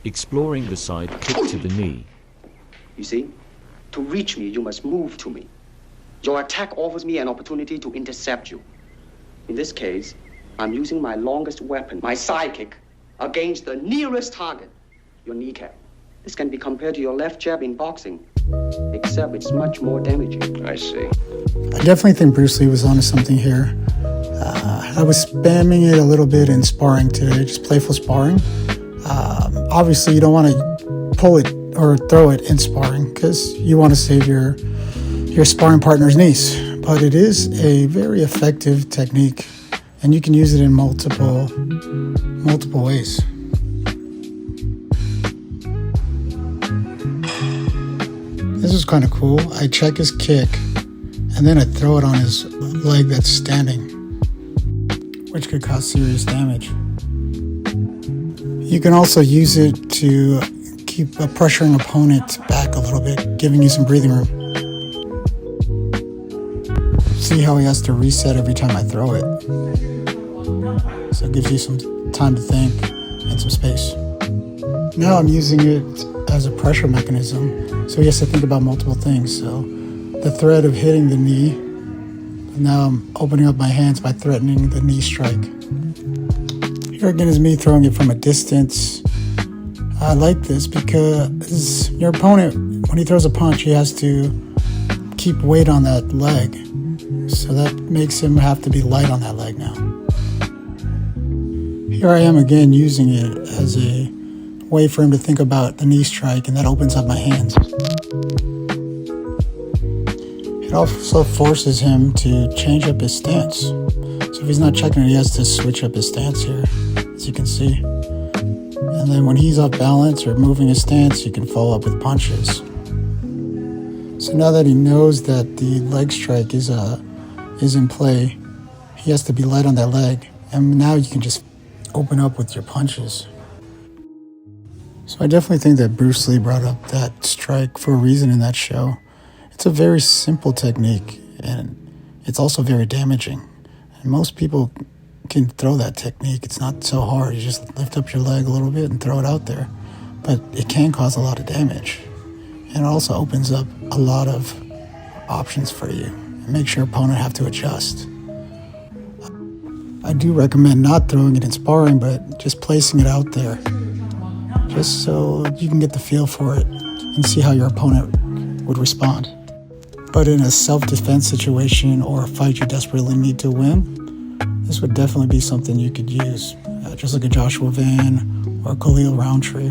exploring the side kick to the knee. You see, to reach me, you must move to me. Your attack offers me an opportunity to intercept you. In this case, I'm using my longest weapon, my side kick, against the nearest target, your kneecap. This can be compared to your left jab in boxing, except it's much more damaging. I see. I definitely think Bruce Lee was onto something here. I was spamming it a little bit in sparring today, just playful sparring. Obviously, you don't want to pull it or throw it in sparring because you want to save your sparring partner's knees. But it is a very effective technique, and you can use it in multiple ways. This is kind of cool. I check his kick, and then I throw it on his leg that's standing, which could cause serious damage. You can also use it to keep a pressuring opponent back a little bit, giving you some breathing room. See how he has to reset every time I throw it. So it gives you some time to think and some space. Now I'm using it as a pressure mechanism, so he has to think about multiple things. So the threat of hitting the knee, now I'm opening up my hands by threatening the knee strike. Here again is me throwing it from a distance. I like this because your opponent, when he throws a punch, he has to keep weight on that leg. So that makes him have to be light on that leg now. Here I am again using it as a way for him to think about the knee strike, and that opens up my hands. It also forces him to change up his stance. So if he's not checking it, he has to switch up his stance here, as you can see. And then when he's off balance or moving his stance, you can follow up with punches. So now that he knows that the leg strike is in play, he has to be light on that leg. And now you can just open up with your punches. So I definitely think that Bruce Lee brought up that strike for a reason in that show. It's a very simple technique, and it's also very damaging. And most people can throw that technique. It's not so hard. You just lift up your leg a little bit and throw it out there. But it can cause a lot of damage. And it also opens up a lot of options for you. It makes your opponent have to adjust. I do recommend not throwing it in sparring, but just placing it out there, just so you can get the feel for it and see how your opponent would respond. But in a self-defense situation or a fight you desperately need to win, this would definitely be something you could use, just like a Joshua Van or Khalil Roundtree,